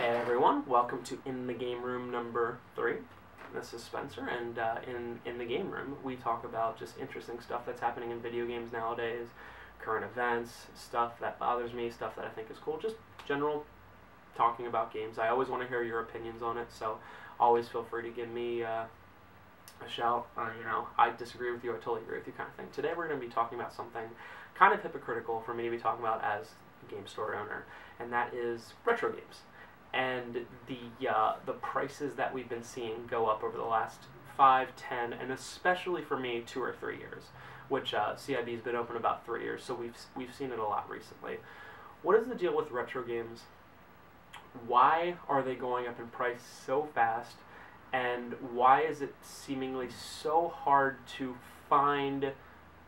Hey everyone, welcome to In the Game Room number 3. This is Spencer, and in the game room we talk about just interesting stuff that's happening in video games nowadays, current events, stuff that bothers me, stuff that I think is cool, just general talking about games. I always want to hear your opinions on it, so always feel free to give me a shout. I disagree with you, I totally agree with you kind of thing. Today we're going to be talking about something kind of hypocritical for me to be talking about as a game store owner, and that is retro games. And the prices that we've been seeing go up over the last 5, 10, and especially for me 2 or 3 years, which CiB has been open about 3 years, so we've seen it a lot recently. What is the deal with retro games? Why are they going up in price so fast? And why is it seemingly so hard to find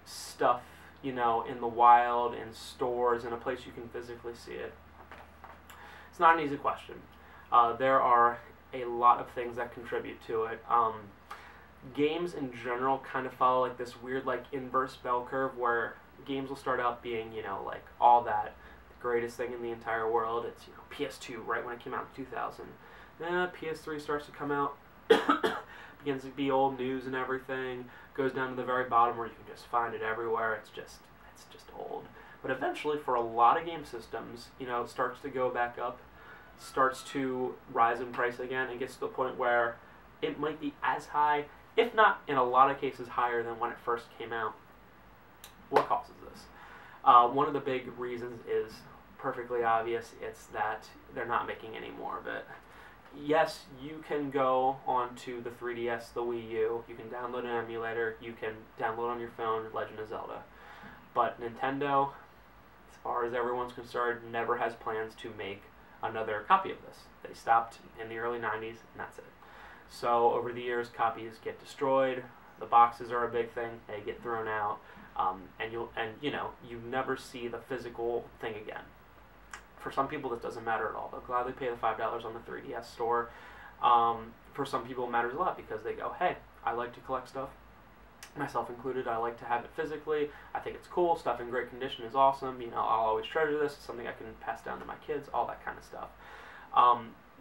stuff, in the wild, in stores, in a place you can physically see it? It's not an easy question. There are a lot of things that contribute to it. Games in general kind of follow like this weird inverse bell curve where games will start out being, all that, the greatest thing in the entire world. It's, PS2 right when it came out in 2000. Then PS3 starts to come out, begins to be old news and everything, goes down to the very bottom where you can just find it everywhere. It's just old. But eventually, for a lot of game systems, it starts to go back up, starts to rise in price again, and gets to the point where it might be as high, if not in a lot of cases higher than when it first came out. What causes this? One of the big reasons is perfectly obvious. It's that they're not making any more of it. Yes, you can go onto the 3DS, the Wii U, you can download an emulator, you can download on your phone Legend of Zelda. But Nintendo, as far as everyone's concerned, never has plans to make another copy of this. They stopped in the early 90s, and that's it. So over the years, copies get destroyed. The boxes are a big thing. They get thrown out, and you never see the physical thing again. For some people, this doesn't matter at all. They'll gladly pay the $5 on the 3DS store. For some people, it matters a lot because they go, "Hey, I like to collect stuff." Myself included, I like to have it physically. I think it's cool. Stuff in great condition is awesome. I'll always treasure this. It's something I can pass down to my kids, all that kind of stuff.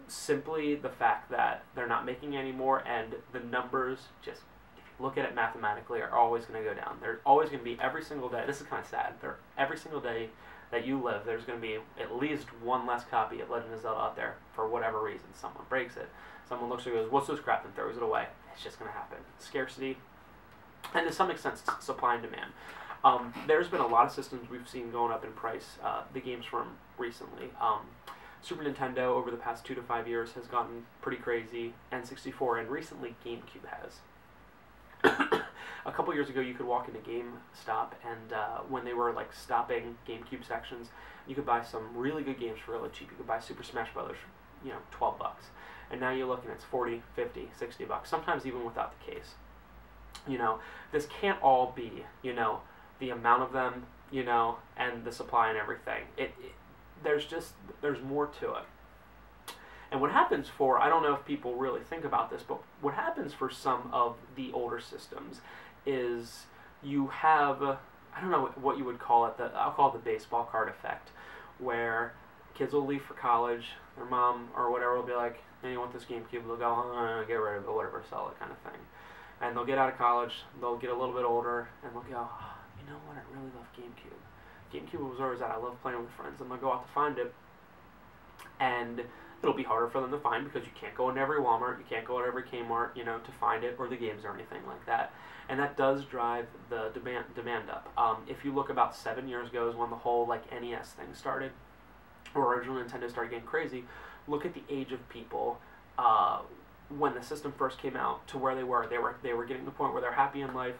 Simply the fact that they're not making any more, and the numbers, just if you look at it mathematically, are always going to go down. There's always going to be, every single day, this is kind of sad, every single day that you live, there's going to be at least one less copy of Legend of Zelda out there for whatever reason. Someone breaks it. Someone looks and goes, "What's this crap?" and throws it away. It's just going to happen. Scarcity. And to some extent, supply and demand. There's been a lot of systems we've seen going up in price. The games from recently. Super Nintendo, over the past 2 to 5 years, has gotten pretty crazy. N64, and recently GameCube has. A couple years ago, you could walk into GameStop, and when they were stopping GameCube sections, you could buy some really good games for really cheap. You could buy Super Smash Brothers, for, $12. And now you're looking at $40, $50, $60, sometimes even without the case. This can't all be, the amount of them, and the supply and everything. There's more to it. And what happens for, I don't know if people really think about this, but what happens for some of the older systems is you have, I don't know what you would call it, I'll call it the baseball card effect, where kids will leave for college, their mom or whatever will be like, "Hey, you want this GameCube?" They'll go, "Oh, get rid of it, whatever, sell it," kind of thing. And they'll get out of college, they'll get a little bit older, and they'll go, "Oh, you know what, I really love GameCube. GameCube was always that, I love playing with friends," and they'll go out to find it, and it'll be harder for them to find because you can't go into every Walmart, you can't go to every Kmart, to find it, or the games or anything like that. And that does drive the demand up. If you look about 7 years ago is when the whole NES thing started, or original Nintendo started getting crazy. Look at the age of people when the system first came out to where they were getting to the point where they're happy in life.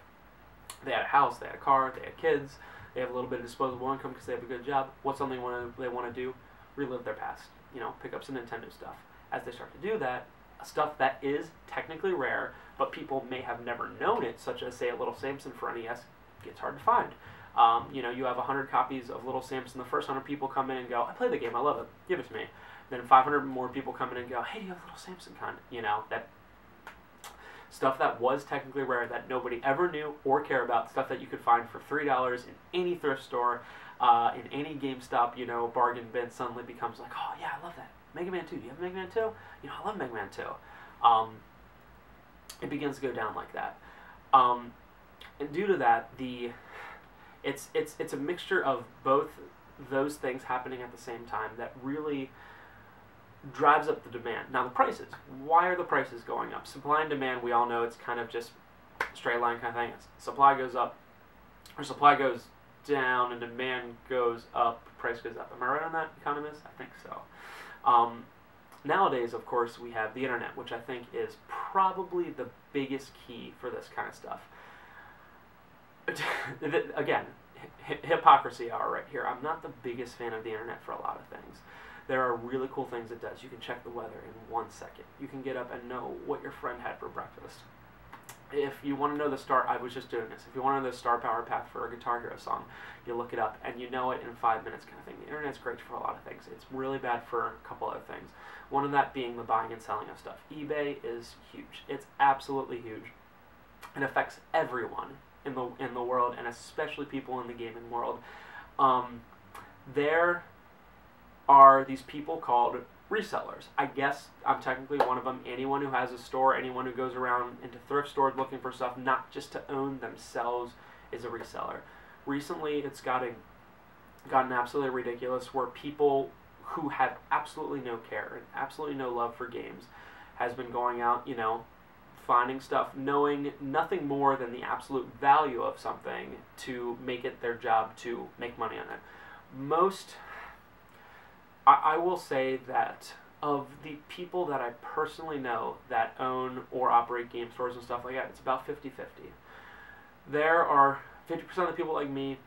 They had a house, they had a car, they had kids, they have a little bit of disposable income because they have a good job. What's something they want to do? Relive their past. Pick up some Nintendo stuff. As they start to do that, stuff that is technically rare, but people may have never known it, such as say a Little Samson for NES, gets hard to find. You have 100 copies of Little Samson. The first 100 people come in and go, "I played the game, I love it, give it to me." Then 500 more people come in and go, "Hey, do you have Little Samson?" That stuff that was technically rare that nobody ever knew or care about, stuff that you could find for $3 in any thrift store, in any GameStop, bargain bin, suddenly becomes like, "Oh yeah, I love that. Mega Man 2, do you have Mega Man 2? You know, I love Mega Man 2. It begins to go down like that. And due to that, it's a mixture of both those things happening at the same time that really drives up the demand. Now the prices. Why are the prices going up? Supply and demand, we all know it's kind of just straight line kind of thing. Supply goes up, or supply goes down, and demand goes up, price goes up. Am I right on that, economist? I think so. Nowadays, of course, we have the internet, which I think is probably the biggest key for this kind of stuff. Again, hypocrisy hour right here. I'm not the biggest fan of the internet for a lot of things. There are really cool things it does. You can check the weather in 1 second. You can get up and know what your friend had for breakfast. If you want to know the star, I was just doing this. If you want to know the star power path for a Guitar Hero song, you look it up and you know it in 5 minutes kind of thing. The internet's great for a lot of things. It's really bad for a couple other things. One of that being the buying and selling of stuff. eBay is huge. It's absolutely huge. It affects everyone in the world, and especially people in the gaming world. There are these people called resellers. I guess I'm technically one of them. Anyone who has a store, anyone who goes around into thrift stores looking for stuff, not just to own themselves, is a reseller. Recently, it's gotten absolutely ridiculous where people who have absolutely no care and absolutely no love for games has been going out, you know, finding stuff, knowing nothing more than the absolute value of something to make it their job to make money on it. I will say that of the people that I personally know that own or operate game stores and stuff like that, it's about 50-50. There are 50% of the people like me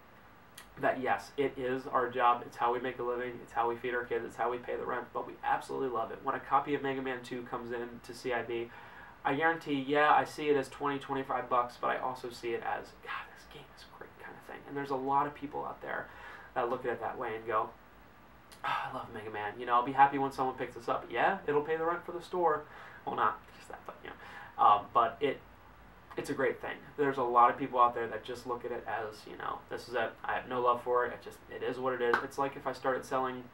that, yes, it is our job, it's how we make a living, it's how we feed our kids, it's how we pay the rent, but we absolutely love it. When a copy of Mega Man 2 comes in to CiB, I guarantee, yeah, I see it as $20-25, but I also see it as, God, this game is great kind of thing. And there's a lot of people out there that look at it that way and go, oh, I love Mega Man. You know, I'll be happy when someone picks this up. Yeah, it'll pay the rent for the store. Well, not just that, but, you know. But it's a great thing. There's a lot of people out there that just look at it as, you know, this is it. I have no love for it. It is what it is. It's like if I started selling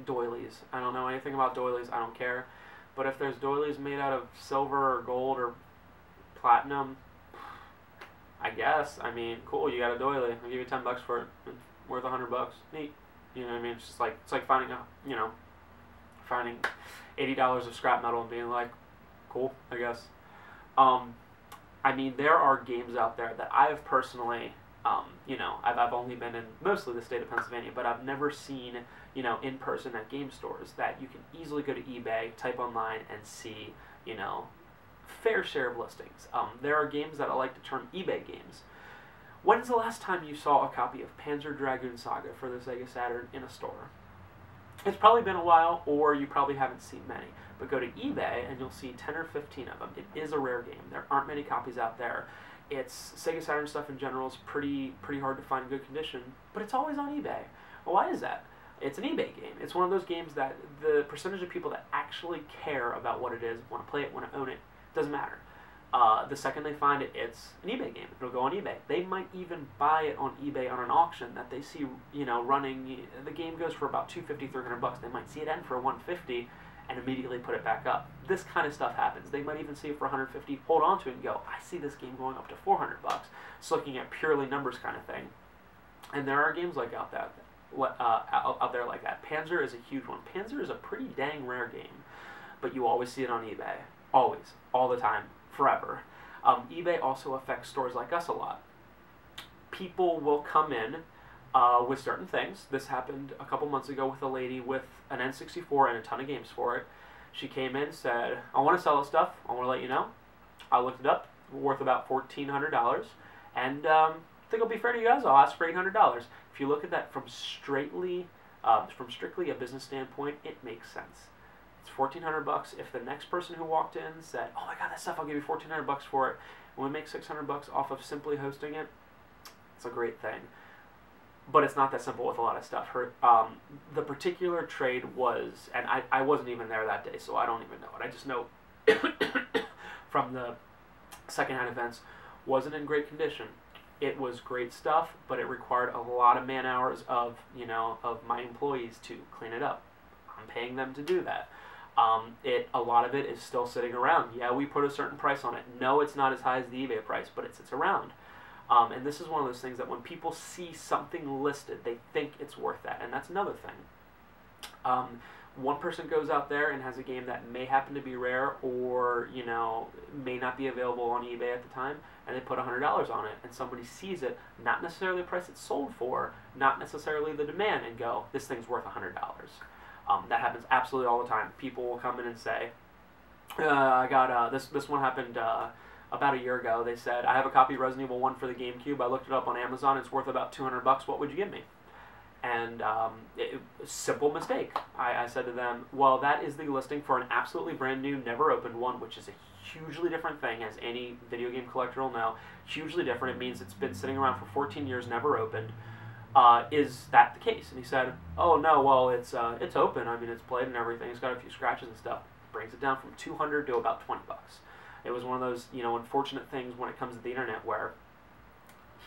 doilies. I don't know anything about doilies. I don't care. But if there's doilies made out of silver or gold or platinum, I guess. I mean, cool, you got a doily. I'll give you $10 for it. It's worth $100. Neat. You know what I mean? It's just like, it's like finding finding $80 of scrap metal and being like, cool, I guess. I mean, there are games out there that I've personally, you know, I've only been in mostly the state of Pennsylvania, but I've never seen, you know, in person at game stores that you can easily go to eBay, type online, and see, you know, fair share of listings. There are games that I like to term eBay games. When's the last time you saw a copy of Panzer Dragoon Saga for the Sega Saturn in a store? It's probably been a while, or you probably haven't seen many. But go to eBay and you'll see 10 or 15 of them. It is a rare game. There aren't many copies out there. It's Sega Saturn stuff in general is pretty hard to find in good condition, but it's always on eBay. Well, why is that? It's an eBay game. It's one of those games that the percentage of people that actually care about what it is, want to play it, want to own it, doesn't matter. The second they find it, it's an eBay game. It'll go on eBay. They might even buy it on eBay on an auction that they see, you know, running. The game goes for about $250, $300. They might see it end for $150 and immediately put it back up. This kind of stuff happens. They might even see it for $150, hold on to it and go, I see this game going up to $400. It's looking at purely numbers kind of thing. And there are games like out there like that. Panzer is a huge one. Panzer is a pretty dang rare game, but you always see it on eBay. Always. All the time. Forever. eBay also affects stores like us a lot. People will come in with certain things. This happened a couple months ago with a lady with an N64 and a ton of games for it. She came in, said, I want to sell this stuff. I want to let you know. I looked it up. Worth about $1,400. And I think it'll be fair to you guys. I'll ask for $800. If you look at that from strictly a business standpoint, it makes sense. It's $1,400. If the next person who walked in said, oh my God, that stuff, I'll give you $1,400 for it, and we make $600 off of simply hosting it, it's a great thing. But it's not that simple with a lot of stuff. The particular trade was, and I wasn't even there that day, so I don't even know it. I just know from the secondhand events, wasn't in great condition. It was great stuff, but it required a lot of man hours of, you know, of my employees to clean it up. I'm paying them to do that. A lot of it is still sitting around. Yeah, we put a certain price on it. No, it's not as high as the eBay price, but it sits around. And this is one of those things that when people see something listed, they think it's worth that, and that's another thing. One person goes out there and has a game that may happen to be rare or, you know, may not be available on eBay at the time, and they put $100 on it, and somebody sees it, not necessarily the price it's sold for, not necessarily the demand, and go, this thing's worth $100. That happens absolutely all the time. People will come in and say, I got, this one happened about a year ago. They said, I have a copy of Resident Evil 1 for the GameCube. I looked it up on Amazon. It's worth about $200. What would you give me? And simple mistake. I said to them, well, that is the listing for an absolutely brand new, never opened one, which is a hugely different thing, as any video game collector will know. Hugely different. It means it's been sitting around for 14 years, never opened. Is that the case? And he said, oh, no, well, it's open. I mean, it's played and everything. It's got a few scratches and stuff. Brings it down from $200 to about $20. It was one of those, you know, unfortunate things when it comes to the internet where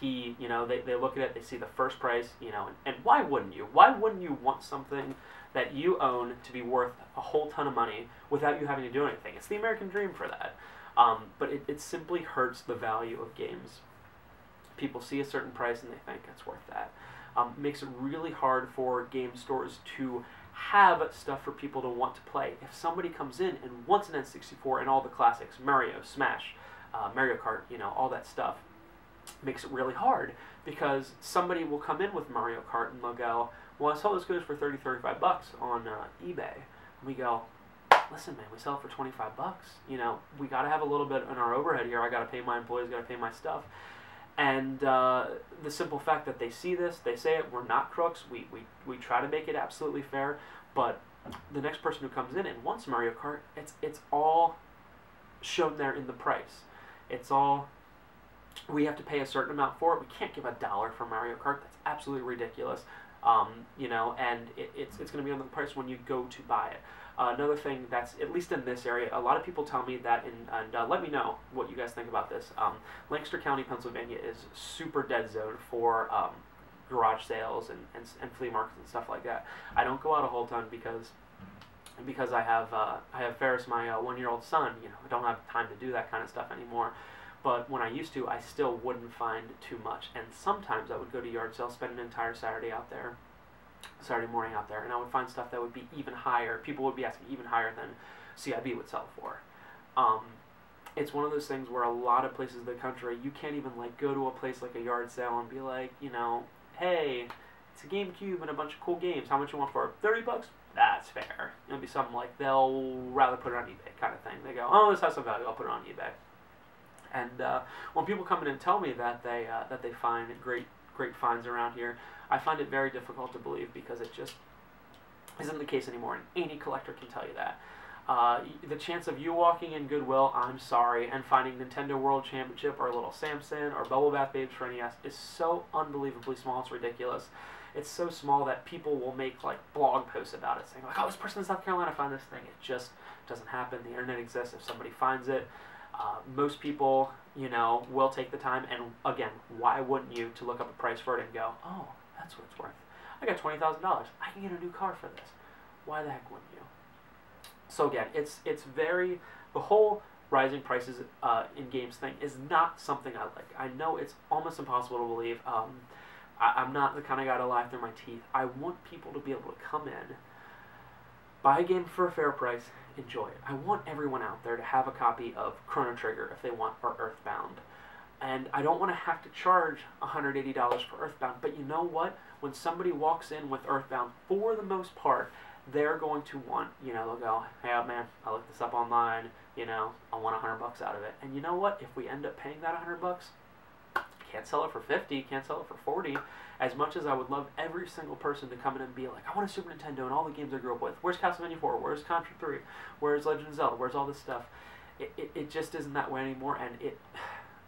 he, you know, they look at it, they see the first price, you know, and why wouldn't you? Why wouldn't you want something that you own to be worth a whole ton of money without you having to do anything? It's the American dream for that. But it simply hurts the value of games. People see a certain price and they think it's worth that. Makes it really hard for game stores to have stuff for people to want to play. If somebody comes in and wants an N64 and all the classics, Mario, Smash, Mario Kart, you know, all that stuff, makes it really hard because somebody will come in with Mario Kart and they'll go, well, I saw this goes for $30, $35 on eBay. And we go, listen, man, we sell it for $25. You know, we got to have a little bit in our overhead here. I got to pay my employees, got to pay my stuff. And the simple fact that they see this, they say it, we're not crooks, we try to make it absolutely fair, but the next person who comes in and wants Mario Kart, it's all shown there in the price. It's all, we have to pay a certain amount for it. We can't give $1 for Mario Kart. That's absolutely ridiculous. You know, and it's going to be on the price when you go to buy it. Another thing that's, at least in this area, a lot of people tell me that, and let me know what you guys think about this. Lancaster County, Pennsylvania is super dead zone for garage sales and flea markets and stuff like that. I don't go out a whole ton because I have Ferris, my 1-year-old son. You know, I don't have time to do that kind of stuff anymore. But when I used to, I still wouldn't find too much. And sometimes I would go to yard sales, spend an entire Saturday morning out there, and I would find stuff that would be even higher. People would be asking even higher than CiB would sell for. It's one of those things where a lot of places in the country, you can't even like go to a place like a yard sale and be like, you know, hey, it's a GameCube and a bunch of cool games. How much you want for it? $30? That's fair. It'll be something like they'll rather put it on eBay kind of thing. They go, oh, this has some value. I'll put it on eBay. And when people come in and tell me that they find great finds around here, I find it very difficult to believe because it just isn't the case anymore, and any collector can tell you that. The chance of you walking in Goodwill, I'm sorry, and finding Nintendo World Championship or Little Samson or Bubble Bath Babes for NES is so unbelievably small, it's ridiculous. It's so small that people will make like blog posts about it, saying like, oh, this person in South Carolina found this thing. It just doesn't happen. The internet exists. If somebody finds it, most people, you know, will take the time, and again, why wouldn't you, to look up a price for it and go, oh, that's what it's worth. I got $20,000. I can get a new car for this. Why the heck wouldn't you? So again, it's very, the whole rising prices in games thing is not something I like. I know it's almost impossible to believe. I'm not the kind of guy to lie through my teeth. I want people to be able to come in, buy a game for a fair price, enjoy it. I want everyone out there to have a copy of Chrono Trigger if they want, or Earthbound. And I don't want to have to charge $180 for Earthbound, but you know what? When somebody walks in with Earthbound, for the most part, they're going to want, you know, they'll go, hey, man, I looked this up online, you know, I want $100 out of it. And you know what? If we end up paying that $100, can't sell it for 50, can't sell it for 40. As much as I would love every single person to come in and be like, I want a Super Nintendo and all the games I grew up with. Where's Castlevania 4? Where's Contra 3? Where's Legend of Zelda? Where's all this stuff? It just isn't that way anymore, and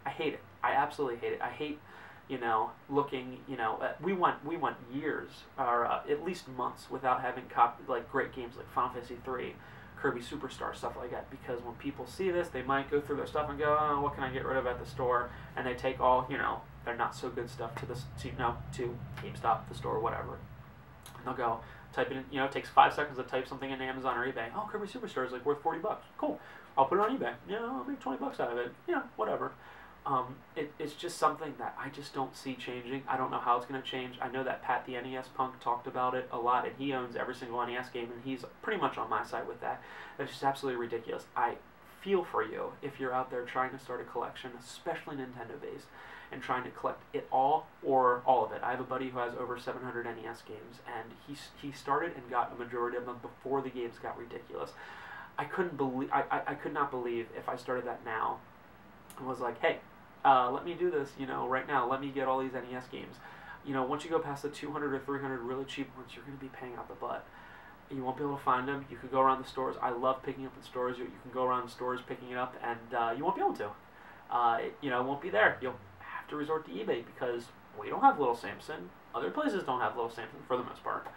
I hate it. I absolutely hate it. I hate, you know, looking, you know, we went years, or at least months, without having like great games like Final Fantasy 3, Kirby Superstar, stuff like that, because when people see this, they might go through their stuff and go, oh, what can I get rid of at the store? And they take all, you know, their not so good stuff to GameStop, the store, whatever. They'll go type it in, it takes 5 seconds to type something in Amazon or eBay. Oh, Kirby Superstar is like worth $40. Cool. I'll put it on eBay. I'll make $20 out of it. Whatever. It's just something that I just don't see changing. I don't know how it's going to change. I know that Pat the NES Punk talked about it a lot, and he owns every single NES game, and he's pretty much on my side with that. It's just absolutely ridiculous. I feel for you if you're out there trying to start a collection, especially Nintendo-based, and trying to collect it all or all of it. I have a buddy who has over 700 NES games, and he started and got a majority of them before the games got ridiculous. I could not believe if I started that now and was like, hey, let me do this, right now. Let me get all these NES games. Once you go past the 200 or 300 really cheap ones, you're going to be paying out the butt. You won't be able to find them. You could go around the stores. I love picking up in stores. You can go around the stores picking it up, and you won't be able to. It won't be there. You'll have to resort to eBay because we don't have Little Samson. Other places don't have Little Samson for the most part.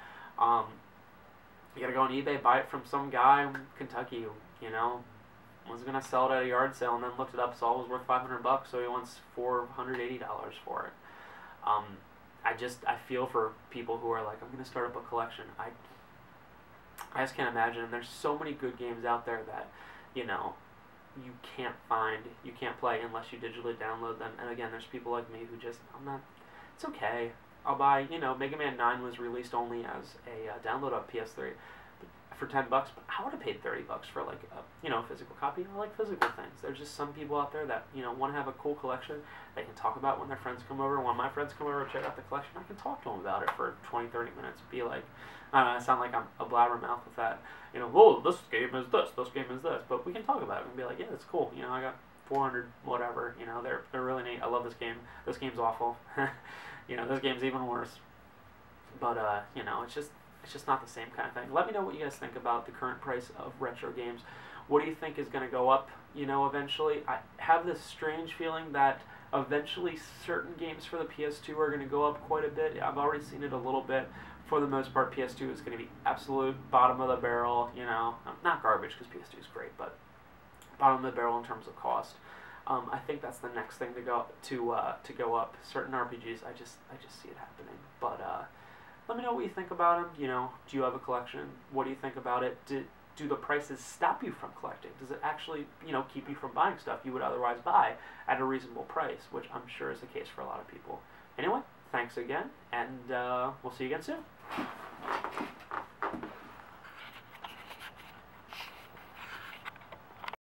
You gotta go on eBay, buy it from some guy in Kentucky who, was gonna sell it at a yard sale, and then looked it up, saw it was worth $500, so he wants $480 for it. I feel for people who are like, I'm gonna start up a collection. I just can't imagine. There's so many good games out there that, you can't find, you can't play unless you digitally download them. And again, there's people like me who just, it's okay. I'll buy, Mega Man 9 was released only as a download on PS3 for $10, but I would have paid $30 for like a physical copy. I like physical things. There's just some people out there that want to have a cool collection. They can talk about when their friends come over. When my friends come over and check out the collection, I can talk to them about it for 20, 30 minutes. Be like, I don't know, I sound like I'm a blabbermouth with that. Whoa, this game is this game is this, but we can talk about it and be like, yeah, it's cool. I got 400 whatever. They're really neat. I love this game. This game's awful. This game's even worse. But it's just not the same kind of thing. Let me know what you guys think about the current price of retro games. What do you think is going to go up, eventually? I have this strange feeling that eventually certain games for the PS2 are going to go up quite a bit. I've already seen it a little bit. For the most part, PS2 is going to be absolute bottom of the barrel, not garbage because PS2 is great, but bottom of the barrel in terms of cost. I think that's the next thing to go up. Certain RPGs, I just see it happening. But let me know what you think about them. Do you have a collection? What do you think about it? Do the prices stop you from collecting? Does it actually, keep you from buying stuff you would otherwise buy at a reasonable price, which I'm sure is the case for a lot of people. Anyway, thanks again, and we'll see you again soon.